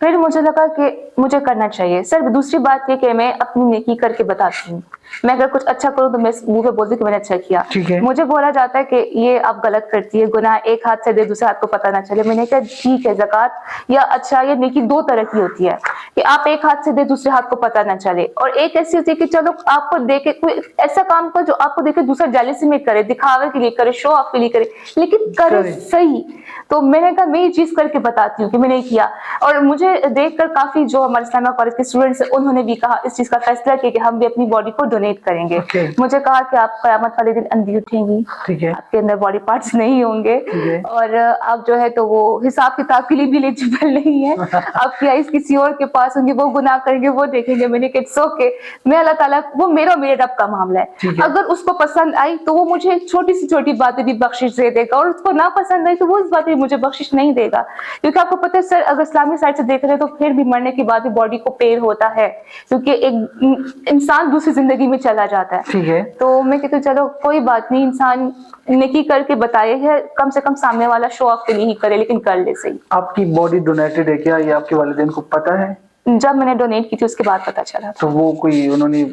S2: پھر مجھے لگا کہ مجھے کرنا چاہیے. سر دوسری بات یہ کہ میں اپنی نیکی کر کے بتاتی ہوں. میں اگر کچھ اچھا کروں تو میں منہ پہ بولتی کہ میں نے اچھا کیا. مجھے بولا جاتا ہے کہ یہ آپ غلط کرتی ہے, گناہ ایک ہاتھ سے دے دوسرے ہاتھ کو پتہ نہ چلے. میں نے کہا ٹھیک ہے, زکوٰۃ یا اچھا یا نیکی دو طرح کی ہوتی ہے کہ آپ ایک ہاتھ سے دے دوسرے ہاتھ کو پتہ نہ چلے, اور ایک ایسی ہوتی ہے کہ چلو آپ کو دے کے کوئی ایسا کام کرو جو آپ کو دیکھ کے دوسرا جیلسی میں کرے, دکھاوے کے لیے کرے, شو آف کے لیے کرے, لیکن کرے صحیح. تو میں نے کہا میں یہ چیز کر کے بتاتی ہوں کہ میں نے کیا. اور مجھے دیکھ کر کافی جو ہمارے اسلامیہ کالج کے اسٹوڈنٹس ہیں انہوں نے بھی کہا, اس چیز کا فیصلہ کیا کہ ہم بھی اپنی باڈی کو ڈونیٹ کریں گے. مجھے کہا کہ آپ قیامت والے دن اندھی اٹھیں گی, آپ کے اندر باڈی پارٹس نہیں ہوں گے, اور آپ جو ہے تو وہ حساب کتاب کے لیے بھی ایلیجیبل نہیں ہے. آپ کی آئیز کسی اور کے پاس ہوں گی, وہ گناہ کریں گے, وہ دیکھیں گے. میں نے کہا سو کے میں اللہ تعالیٰ, وہ میرا اور میرے رب کا معاملہ ہے. اگر اس کو پسند آئی تو وہ مجھے چھوٹی سی چھوٹی باتیں بھی بخشش دے دے گا, اور اس کو نہ پسند آئی تو وہ اس بات بھی مجھے بخشش نہیں دے گا. کیونکہ آپ کو پتہ ہے سر, اگر اسلامی سائڈ سے دیکھ رہے ہیں تو پھر بھی مرنے کے بعد بھی باڈی کو پین ہوتا ہے, کیونکہ ایک انسان دوسری زندگی میں چلا جاتا ہے. تو میں کہتی ہوں چلو کوئی بات نہیں, انسان نیکی کر کے بتائے ہے, کم سے کم سامنے والا شو آف کے لیے ہی کرے لیکن کر لے صحیح.
S1: آپ کی باڈی ڈونیٹڈ ہے کیا, یہ آپ کے والدین کو پتہ ہے؟
S2: جب میں نے ڈونیٹ کی تھی اس کے بعد پتہ چلا تھا.
S1: تو وہ کوئی انہوں نے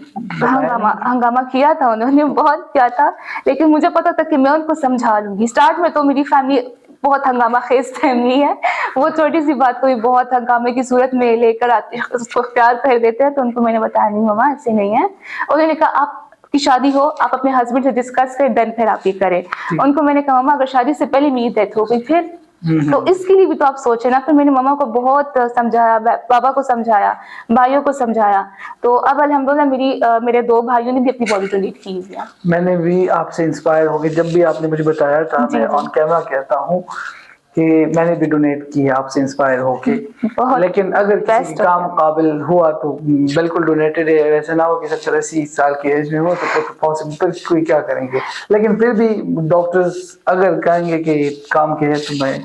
S2: ہنگامہ کیا تھا, انہوں نے بہت کیا تھا, لیکن مجھے پتا تھا کہ میں ان کو سمجھا لوں گی. اسٹارٹ میں تو میری فیملی بہت ہنگامہ خیز فیملی ہے, وہ چھوٹی سی بات کو بھی بہت ہنگامے کی صورت میں لے کر آتے, اس کو اختیار کر دیتے ہیں. تو ان کو میں نے بتایا نہیں مما ایسے نہیں ہے. انہوں نے کہا آپ کی شادی ہو, آپ اپنے ہسبینڈ سے ڈسکس کریں, دین پھر آپ یہ کریں. ان کو میں نے کہا مما اگر شادی سے پہلے میری ڈیتھ ہو گئی پھر, تو اس کے لیے بھی تو آپ سوچیں نا. پھر میں نے مما کو بہت سمجھایا, بابا کو سمجھایا, بھائیوں کو سمجھایا. تو اب الحمدللہ میرے 2 بھائیوں نے بھی اپنی باڈی ڈونیٹ کی ہے.
S1: میں نے بھی آپ سے انسپائر ہو کے, جب بھی آپ نے مجھے بتایا تھا, میں آن کیمرہ کہتا ہوں کہ میں نے بھی ڈونیٹ کی ہے آپ سے انسپائر ہو کے. لیکن اگر کسی کام قابل ہوا تو بالکل ڈونیٹڈ ہے, ویسے نہ ہو کہ 70-80 سال کی ایج میں ہو تو پاسبل کوئی کیا کریں گے. لیکن پھر بھی ڈاکٹرز اگر کہیں گے کہ کام کے ہے تو میں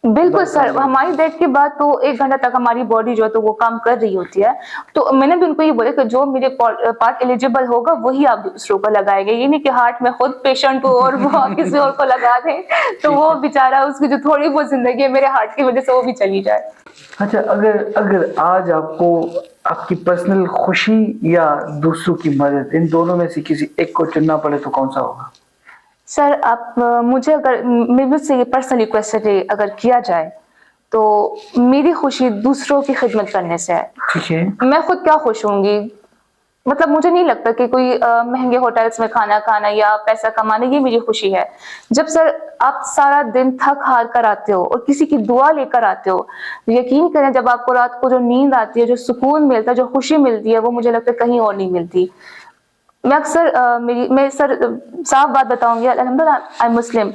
S2: بالکل سر, ہماری ڈیتھ کے بعد تو 1 گھنٹہ تک ہماری باڈی جو ہے تو وہ کام کر رہی ہوتی ہے. تو میں نے بھی ان کو یہ بولا کہ جو میرے پارٹ ایلیجیبل ہوگا وہی آپ دوسروں کو لگائیں گے, یہ نہیں کہ ہارٹ میں خود پیشنٹ کو اور وہ کسی اور کو لگا دیں تو وہ بیچارہ اس کی جو تھوڑی بہت زندگی ہے میرے ہارٹ کی وجہ سے وہ بھی چلی جائے.
S1: اچھا, اگر آج آپ کو آپ کی پرسنل خوشی یا دوسروں کی مدد, ان دونوں میں سے کسی ایک کو چننا پڑے تو کون سا ہوگا؟
S2: سر آپ مجھے مجھ سے یہ پرسنل ریکویسٹ اگر کیا جائے تو میری خوشی دوسروں کی خدمت کرنے سے ہے.
S1: ٹھیک ہے.
S2: میں خود کیا خوش ہوں گی, مطلب مجھے نہیں لگتا کہ کوئی مہنگے ہوٹلس میں کھانا کھانا یا پیسہ کمانا یہ میری خوشی ہے. جب سر آپ سارا دن تھک ہار کر آتے ہو اور کسی کی دعا لے کر آتے ہو, یقین کریں جب آپ کو رات کو جو نیند آتی ہے, جو سکون ملتا ہے, جو خوشی ملتی ہے, وہ مجھے لگتا ہے کہیں اور نہیں ملتی. میں اکثر میں سر صاف بات بتاؤں گی, الحمدللہ آئی ایم مسلم.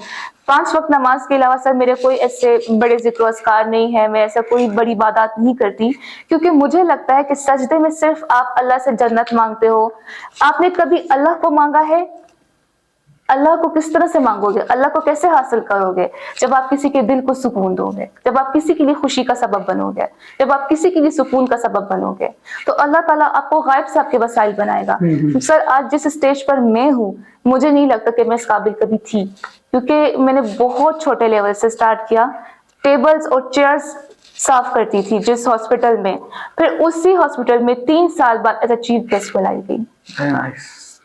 S2: 5 وقت نماز کے علاوہ سر میرے کوئی ایسے بڑے ذکر و اذکار نہیں ہے, میں ایسا کوئی بڑی عبادات نہیں کرتی, کیونکہ مجھے لگتا ہے کہ سجدے میں صرف آپ اللہ سے جنت مانگتے ہو. آپ نے کبھی اللہ کو مانگا ہے؟ اللہ کو کس طرح سے مانگو گے, اللہ کو کیسے حاصل کرو گے؟ جب آپ کسی کے دل کو سکون دو گے, جب آپ کسی کے لیے خوشی کا سبب بنو گے, جب آپ کسی کے لیے سکون کا سبب بنو گے, تو اللہ تعالیٰ آپ کو غائب سے آپ کے وسائل بنائے گا. سر آج جس اسٹیج پر میں ہوں, مجھے نہیں لگتا کہ میں اس قابل کبھی تھی, کیونکہ میں نے بہت چھوٹے لیول سے سٹارٹ کیا. ٹیبلز اور چیئرز صاف کرتی تھی جس ہاسپٹل میں, پھر اسی ہاسپٹل میں 3 سال بعد ایز اے چیف گیسٹ بلائی گئی,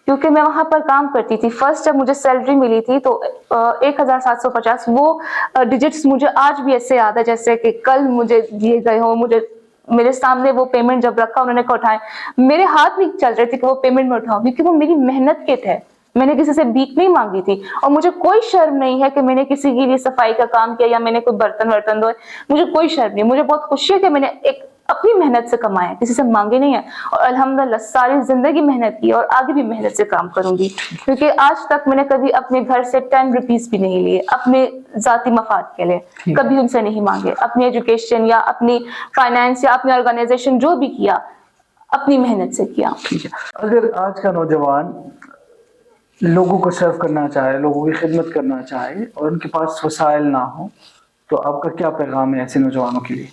S2: کیونکہ میں وہاں پر کام کرتی تھی. فرسٹ جب مجھے سیلری ملی تھی تو 1750, وہ ڈیجٹس مجھے آج بھی ایسے یاد ہے جیسے کہ کل مجھے دیے گئے ہوں. مجھے میرے سامنے وہ پیمنٹ جب رکھا انہوں نے کہا اٹھائیں, میرے ہاتھ نہیں چل رہے تھے کہ وہ پیمنٹ میں اٹھاؤں, کیونکہ وہ میری محنت کے تھے. میں نے کسی سے بھیک نہیں مانگی تھی, اور مجھے کوئی شرم نہیں ہے کہ میں نے کسی کے لیے صفائی کا کام کیا یا میں نے کوئی برتن دھوئے, مجھے کوئی شرم نہیں. مجھے بہت خوشی ہے کہ میں نے ایک اپنی محنت سے کمائے, کسی سے مانگے نہیں ہیں. اور الحمدللہ ساری زندگی محنت کی اور آگے بھی محنت سے کام کروں گی, کیونکہ آج تک میں نے کبھی اپنے گھر سے 10 روپیز بھی نہیں لیے اپنے ذاتی مفاد کے لیے, کبھی ان سے نہیں مانگے. اپنی ایجوکیشن یا اپنی فائنانس یا اپنی آرگنائزیشن جو بھی کیا اپنی محنت سے کیا.
S1: ٹھیک ہے. اگر آج کا نوجوان لوگوں کو سرو کرنا چاہے, لوگوں کی خدمت کرنا چاہے اور ان کے پاس وسائل نہ ہوں, تو آپ کا کیا پیغام ہے ایسے نوجوانوں کے لیے؟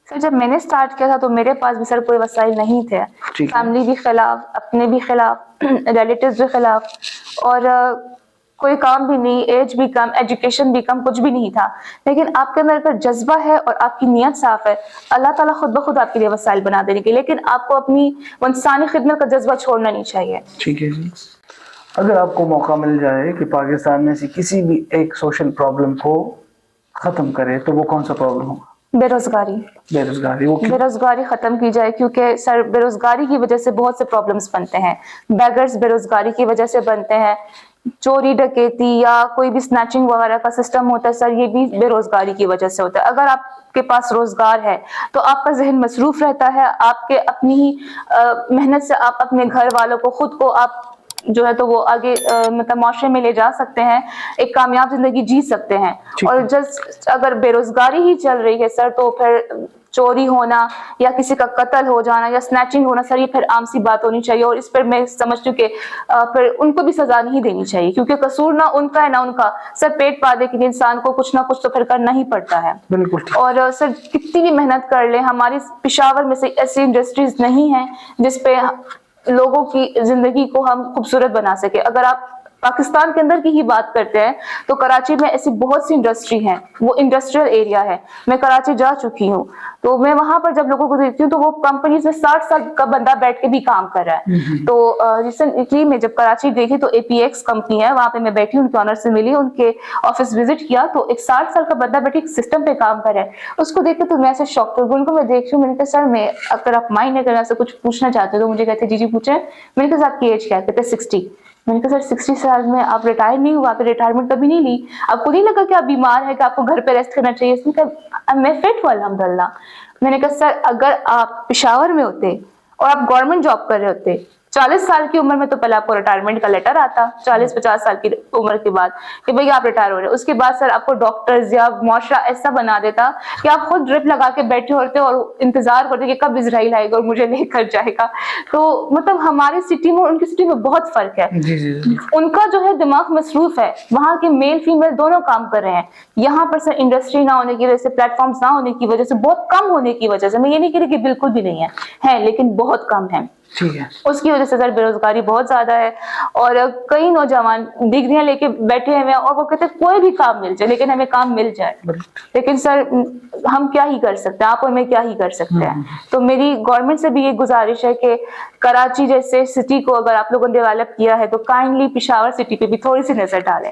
S2: سر جب میں نے اسٹارٹ کیا تھا تو میرے پاس بھی سر کوئی وسائل نہیں تھے, فیملی بھی خلاف, اپنے بھی خلاف, ریلیٹیوز بھی خلاف, اور کوئی کام بھی نہیں, ایج بھی کم, ایجوکیشن بھی کم, کچھ بھی نہیں تھا. لیکن آپ کے اندر اگر جذبہ ہے اور آپ کی نیت صاف ہے, اللہ تعالیٰ خود بخود آپ کے لیے وسائل بنا دینے کے. لیکن آپ کو اپنی انسانی خدمت کا جذبہ چھوڑنا نہیں چاہیے.
S1: ٹھیک ہے جی. اگر آپ کو موقع مل جائے کہ پاکستان میں سے کسی بھی ایک سوشل پرابلم کو ختم کرے, تو وہ کون سا پرابلم ہوگا؟
S2: بے روزگاری.
S1: بے روزگاری. وہ
S2: بے روزگاری ختم کی جائے, کیونکہ سر بے روزگاری کی وجہ سے بہت سے پرابلمس بنتے ہیں. بیگرز بے روزگاری کی وجہ سے بنتے ہیں, چوری ڈکیتی یا کوئی بھی سنیچنگ وغیرہ کا سسٹم ہوتا ہے سر, یہ بھی بے روزگاری کی وجہ سے ہوتا ہے. اگر آپ کے پاس روزگار ہے تو آپ کا ذہن مصروف رہتا ہے, آپ کے اپنی ہی محنت سے آپ اپنے گھر والوں کو, خود کو آپ جو ہے تو وہ آگے مطلب معاشرے میں لے جا سکتے ہیں, ایک کامیاب زندگی جی سکتے ہیں. اور جس اگر بے روزگاری ہی چل رہی ہے سر, تو پھر چوری ہونا یا کسی کا قتل ہو جانا یا سنیچنگ ہونا سر, یہ پھر عام سی بات ہونی چاہیے. اور اس پر میں سمجھتی ہوں کہ پھر ان کو بھی سزا نہیں دینی چاہیے, کیونکہ قصور نہ ان کا ہے نہ ان کا. سر پیٹ پالنے کے لیے انسان کو کچھ نہ کچھ تو پھر کرنا ہی پڑتا ہے.
S1: بالکل.
S2: اور سر کتنی بھی محنت کر لیں, ہماری پشاور میں سے ایسی انڈسٹریز نہیں ہیں جس پہ لوگوں کی زندگی کو ہم خوبصورت بنا سکے. اگر آپ پاکستان کے اندر کی ہی بات کرتے ہیں تو کراچی میں ایسی بہت سی انڈسٹری ہیں, وہ انڈسٹریل ایریا ہے. میں کراچی جا چکی ہوں, تو میں وہاں پر جب لوگوں کو دیکھتی ہوں تو وہ کمپنیز میں 60 سال کا بندہ بیٹھ کے بھی کام کر رہا ہے. تو ریسنٹلی میں جب کراچی گئی تھی تو اے پی ایکس کمپنی ہے, وہاں پہ میں بیٹھی, ان کے آنر سے ملی, ان کے آفس وزٹ کیا, تو ایک 60 سال کا بندہ بیٹھے ایک سسٹم پہ کام کر رہا ہے. اس کو دیکھ کے تو میں ایسے شوق ہو گئی. ان کو میں دیکھ رہی ہوں, میں نے کہا سر میں اگر آپ مائنڈ ہے کرنا سے کچھ پوچھنا چاہتے ہو, تو مجھے کہتے جی جی پوچھیں. میں نے کہا آپ کی ایج کیا ہے؟ کہتے 60. میں نے کہا سر 60 سال میں آپ ریٹائر نہیں ہوا, آپ ریٹائرمنٹ کبھی نہیں لی, آپ کو نہیں لگا کہ آپ بیمار ہے کہ آپ کو گھر پہ ریسٹ کرنا چاہیے؟ اس نے کہا میں فٹ ہوں الحمدللہ. میں نے کہا سر اگر آپ پشاور میں ہوتے اور آپ گورنمنٹ جاب کر رہے ہوتے 40 سال کی عمر میں, تو پہلے آپ کو ریٹائرمنٹ کا لیٹر آتا 40-50 سال کی عمر کے بعد کہ بھئی آپ ریٹائر ہو رہے ہیں. اس کے بعد سر آپ کو ڈاکٹرز یا معاشرہ ایسا بنا دیتا کہ آپ خود ڈرپ لگا کے بیٹھے ہوتے اور انتظار کرتے کہ کب اسرائیل آئے گا اور مجھے لے کر جائے گا. تو مطلب ہماری سٹی میں اور ان کی سٹی میں بہت فرق ہے. ان کا جو ہے دماغ مصروف ہے, وہاں کے میل فیمیل دونوں کام کر رہے ہیں. یہاں پر سر انڈسٹری نہ ہونے کی وجہ سے, پلیٹ فارمز نہ ہونے کی وجہ سے, بہت کم ہونے کی وجہ سے, میں یہ نہیں کہہ رہی کہ بالکل بھی نہیں ہے لیکن بہت کم ہے.
S1: ٹھیک ہے.
S2: اس کی وجہ سے سر بے روزگاری بہت زیادہ ہے. اور کئی نوجوان ڈگریاں لے کے بیٹھے ہوئے ہیں اور وہ کہتے ہیں کوئی بھی کام مل جائے, لیکن ہمیں کام مل جائے. لیکن سر ہم کیا ہی کر سکتے ہیں, آپ اور میں کیا ہی کر سکتے ہیں. تو میری گورنمنٹ سے بھی یہ گزارش ہے کہ کراچی جیسے سٹی کو اگر آپ لوگوں نے ڈیولپ کیا ہے تو کائنڈلی پشاور سٹی پہ بھی تھوڑی سی نظر ڈالیں.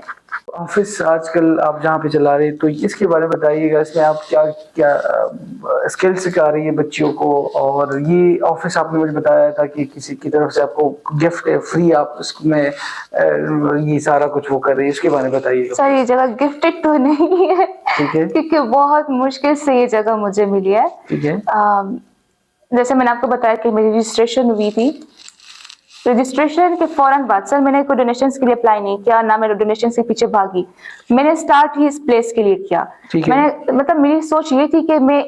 S1: آفس آج کل آپ جہاں پہ چلا رہے ہیں, تو اس کے بارے میں بتائیے گا, اس میں آپ کیا کیا اسکل سکھا رہی ہے بچیوں کو؟ اور یہ آفس آپ نے مجھے بتایا تھا کہ کسی کی طرف سے آپ کو گفٹ ہے فری, آپ اس میں یہ سارا کچھ وہ کر رہی ہے, اس کے بارے میں بتائیے گا.
S2: سر یہ جگہ گفٹڈ تو نہیں ہے,
S1: ٹھیک ہے,
S2: کیونکہ بہت مشکل سے یہ جگہ مجھے ملی ہے.
S1: ٹھیک ہے.
S2: جیسے میں نے آپ کو بتایا کہ میری رجسٹریشن ہوئی تھی, رجسٹریشن کے فوراً بعد سر میں نے کوئی ڈونیشنز کے لیے اپلائی نہیں کیا, نہ میں ڈونیشنز کے پیچھے بھاگی. میں نے اسٹارٹ ہی اس پلیس کے لیے کیا. میں نے مطلب میری سوچ یہ تھی کہ میں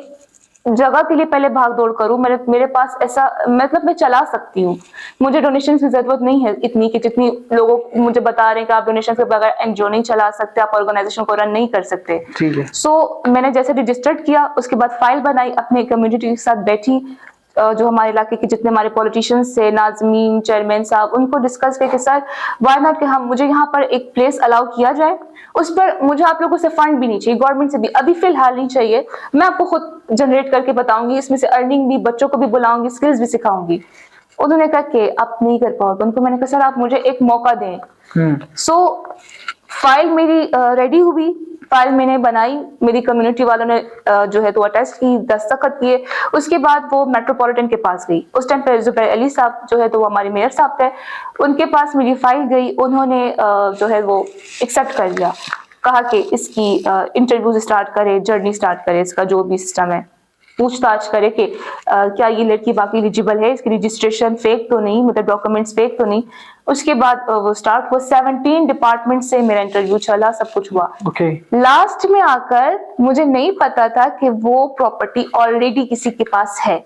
S2: جگہ کے لیے پہلے بھاگ دوڑ کروں, میرے پاس ایسا مطلب میں چلا سکتی ہوں, مجھے ڈونیشنز کی ضرورت نہیں ہے اتنی کہ جتنی لوگوں مجھے بتا رہے ہیں کہ آپ ڈونیشنز کے بغیر این جی او نہیں چلا سکتے, آپ آرگنائزیشن کو رن نہیں کر سکتے. سو میں نے جیسے رجسٹرڈ کیا, اس کے بعد فائل بنائی, اپنے کمیونٹی کے ساتھ بیٹھی, جو ہمارے علاقے کے جتنے ہمارے پولیٹیشینز تھے, ناظمین, چیئرمین صاحب, ان کو ڈسکس کر کے سر وائی ناٹ کہ مجھے یہاں پر ایک پلیس الاؤ کیا جائے, اس پر مجھے آپ لوگوں سے فنڈ بھی نہیں چاہیے, گورنمنٹ سے بھی ابھی فی الحال نہیں چاہیے, میں آپ کو خود جنریٹ کر کے بتاؤں گی, اس میں سے ارننگ بھی, بچوں کو بھی بلاؤں گی, اسکلز بھی سکھاؤں گی. انہوں نے کہا کہ آپ نہیں کر پاؤ گے. ان کو میں نے کہا سر آپ مجھے ایک موقع دیں. سو فائل میری ریڈی ہوئی, فائل میں نے بنائی, میری کمیونٹی والوں نے جو ہے تو اٹیسٹ کی, دستخط کیے. اس کے بعد وہ میٹروپولیٹن کے پاس گئی. اس ٹائم پہ زبیر علی صاحب جو ہے تو وہ ہمارے میئر صاحب تھے, ان کے پاس میری فائل گئی. انہوں نے جو ہے وہ ایکسیپٹ کر لیا, کہا کہ اس کی انٹرویوز اسٹارٹ کرے, جرنی اسٹارٹ کرے, اس کا جو بھی سسٹم ہے. پوچھ تاچھ کرے کہ کیا یہ لڑکی واقعی ایلیجیبل ہے, اس کی رجسٹریشن فیک تو نہیں, مطلب ڈاکومنٹس فیک تو نہیں. اس کے بعد وہ اسٹارٹ ہوا, 17 ڈپارٹمنٹ سے میرا انٹرویو چلا, سب کچھ ہوا. لاسٹ میں آ کر مجھے نہیں پتا تھا کہ وہ پراپرٹی آلریڈی کسی کے پاس ہے.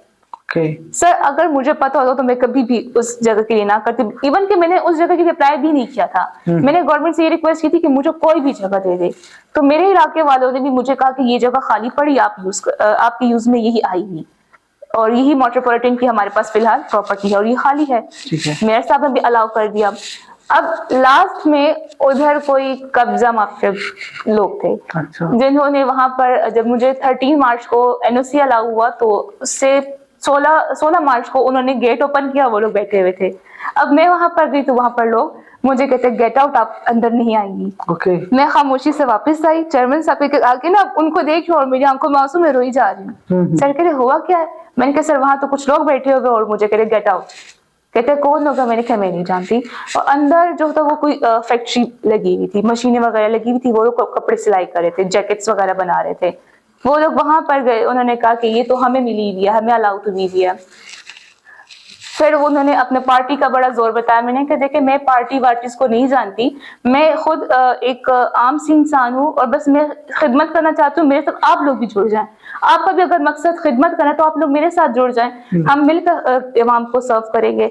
S2: سر اگر مجھے پتا ہوتا تو میں کبھی بھی اس جگہ کے لیے نہ کرتی, ایون کہ میں نے اس جگہ کے لیے اپلائی بھی نہیں کیا تھا. میں نے گورنمنٹ سے یہ ریکویسٹ کی تھی کہ مجھے کوئی بھی جگہ دے دے, تو میرے علاقے والوں نے بھی مجھے کہا کہ یہ جگہ خالی پڑی, آپ کی یوز میں یہی آئی ہوئی, اور یہی میٹروپولیٹن کی ہمارے پاس فی الحال پراپرٹی ہے اور یہ خالی ہے. میئر صاحب نے بھی الاؤ کر دیا. اب لاسٹ میں ادھر کوئی قبضہ مافیا لوگ تھے جنہوں نے وہاں پر, جب مجھے 13 مارچ کو NOC الاؤ ہوا تو اس سے 16 مارچ کو انہوں نے گیٹ اوپن کیا, وہ لوگ بیٹھے ہوئے تھے. اب میں وہاں پر گئی تو وہاں پر لوگ مجھے کہتے گیٹ آؤٹ, آپ اندر نہیں آئیں گی. میں خاموشی سے واپس آئی. چیئرمین صاحب کے آگے نا ان کو دیکھی اور میری آنکھوں میں آنسو, میں روئی جا رہی ہوں. سر کہتے ہوا کیا ہے؟ میں نے کہا سر وہاں تو کچھ لوگ بیٹھے ہوئے اور مجھے کہتے گیٹ آؤٹ. کہتے کون ہوگا؟ میں نے کہا میں نہیں جانتی. اور اندر جو تھا وہ کوئی فیکٹری لگی ہوئی تھی, مشینیں وغیرہ لگی ہوئی تھی, وہ لوگ کپڑے سلائی کر رہے تھے, جیکٹس وغیرہ بنا رہے تھے. وہ لوگ وہاں پر گئے, انہوں نے کہا کہ یہ تو ہمیں ملی ہوئی ہے, ہمیں الاؤ تو ہوئی ہے. پھر انہوں نے اپنے پارٹی کا بڑا زور بتایا. میں نے کہا دیکھیں میں پارٹی وارٹیز کو نہیں جانتی, میں خود ایک عام سی انسان ہوں اور بس میں خدمت کرنا چاہتی ہوں. میرے ساتھ آپ لوگ بھی جڑ جائیں, آپ کا بھی اگر مقصد خدمت کرنا ہے تو آپ لوگ میرے ساتھ جڑ جائیں, ہم مل کر عوام کو سرو کریں گے.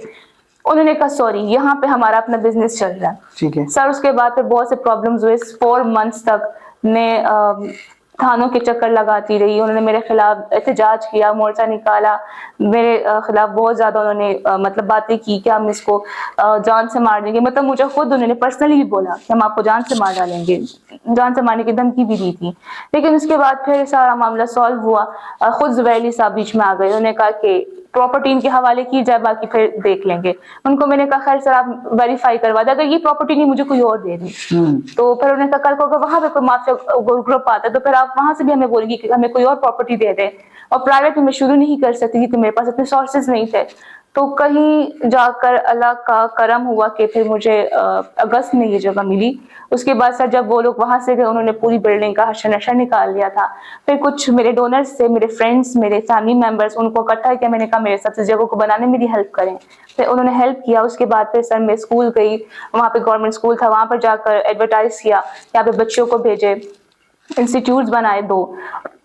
S2: انہوں نے کہا سوری, یہاں پہ ہمارا اپنا بزنس چل رہا ہے. سر اس کے بعد پھر بہت سے پرابلمز ہوئے. 4 months تک میں تھانوں کے چکر لگاتی رہی. انہوں نے میرے خلاف احتجاج کیا, مورچہ نکالا, میرے خلاف بہت زیادہ انہوں نے مطلب باتیں کی کہ ہم اس کو جان سے مار دیں گے. مطلب مجھے خود انہوں نے پرسنلی بھی بولا کہ ہم آپ کو جان سے مار ڈالیں گے, جان سے مارنے کی دھمکی بھی دی تھی. لیکن اس کے بعد پھر سارا معاملہ سالو ہوا. خود زبیر علی صاحب بیچ میں آ گئے. انہوں نے کہا کہ پراپرٹی ان کے حوالے کی جائے, باقی پھر دیکھ لیں گے. ان کو میں نے کہا خیر سر آپ ویریفائی کروا دیں, اگر یہ پراپرٹی نہیں مجھے کوئی اور دے دیں. تو پھر انہوں نے کہا کل کو اگر وہاں پہ کوئی مافیا گروپ آتا ہے تو پھر آپ وہاں سے بھی ہمیں بولیں گی کہ ہمیں کوئی اور پراپرٹی دے دیں. اور پرائیویٹ میں شروع نہیں کر سکتی کیونکہ میرے پاس اتنے سورسز نہیں تھے. تو کہیں جا کر اللہ کا کرم ہوا کہ پھر مجھے اگست میں یہ جگہ ملی. اس کے بعد سر جب وہ لوگ وہاں سے گئے, انہوں نے پوری بلڈنگ کا حشر نشر نکال لیا تھا. پھر کچھ میرے ڈونرز سے, میرے فرینڈس, میرے فیملی ممبرس, ان کو اکٹھا کیا. میں نے کہا میرے ساتھ اس جگہ کو بنانے میں بھی ہیلپ کریں. پھر انہوں نے ہیلپ کیا. اس کے بعد پھر سر میں اسکول گئی, وہاں پہ گورنمنٹ اسکول تھا, وہاں پر جا کر ایڈورٹائز کیا, یہاں پہ بچوں کو بھیجے, انسٹیٹیوٹس بنائے 2.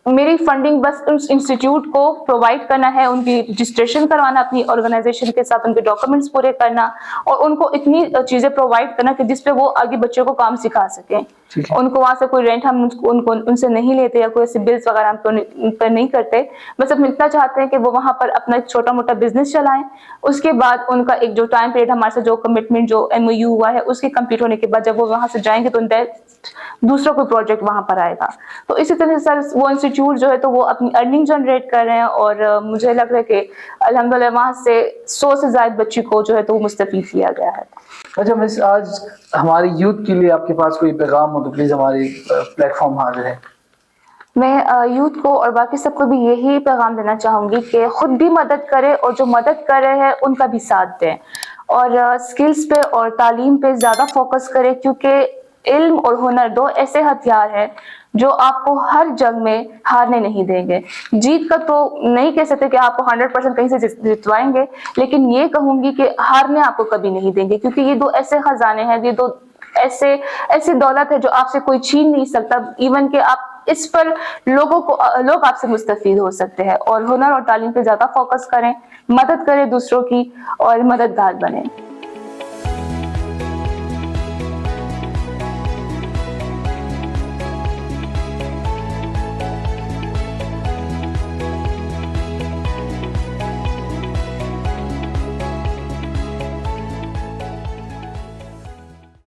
S2: میری فنڈنگ بس اس انسٹیٹیوٹ کو پرووائڈ کرنا ہے, ان کی رجسٹریشن کروانا اپنی آرگنائزیشن کے ساتھ, ان کے ڈاکومنٹس پورے کرنا, اور ان کو اتنی چیزیں پرووائڈ کرنا کہ جس پہ وہ آگے بچوں کو کام سکھا سکیں. ان کو وہاں سے کوئی رینٹ ہم ان سے نہیں لیتے یا کوئی ایسے بلز وغیرہ ہم ان پر نہیں کرتے. بس ہم اتنا چاہتے ہیں کہ وہ وہاں پر اپنا ایک چھوٹا موٹا بزنس چلائیں. اس کے بعد ان کا ایک جو ٹائم پیریڈ ہمارے سے جو کمٹمنٹ جو MOU ہوا ہے اس کے کمپلیٹ ہونے کے بعد جب وہ وہاں سے جائیں گے تو دوسرا کوئی پروجیکٹ وہاں پر آئے گا. تو اسی طرح سے سر وہ انسٹیٹیوٹ جو ہے تو وہ اپنی ارننگ جنریٹ کر رہے ہیں, اور مجھے لگ رہا ہے کہ الحمدللہ وہاں سے 100 سے زائد بچی کو جو ہے تو وہ مستفید کیا گیا ہے.
S1: اچھا مس, آج ہماری یوتھ کے لیے آپ کے پاس کوئی پیغام ہو تو پلیز ہماری پلیٹ فارم حاضر ہے.
S2: میں یوتھ کو اور باقی سب کو بھی یہی پیغام دینا چاہوں گی کہ خود بھی مدد کرے, اور جو مدد کر رہے ہیں ان کا بھی ساتھ دیں, اور اسکلز پہ اور تعلیم پہ زیادہ فوکس کرے, کیونکہ علم اور ہنر 2 ایسے ہتھیار ہیں جو آپ کو ہر جنگ میں ہارنے نہیں دیں گے. جیت کا تو نہیں کہہ سکتے کہ آپ کو 100% کہیں سے جتوائیں گے, لیکن یہ کہوں گی کہ ہارنے آپ کو کبھی نہیں دیں گے, کیونکہ یہ 2 ایسے خزانے ہیں, یہ 2 ایسی دولت ہے جو آپ سے کوئی چھین نہیں سکتا. ایون کہ آپ اس پر لوگ آپ سے مستفید ہو سکتے ہیں. اور ہنر اور تعلیم پہ زیادہ فوکس کریں, مدد کریں دوسروں کی, اور مددگار بنیں.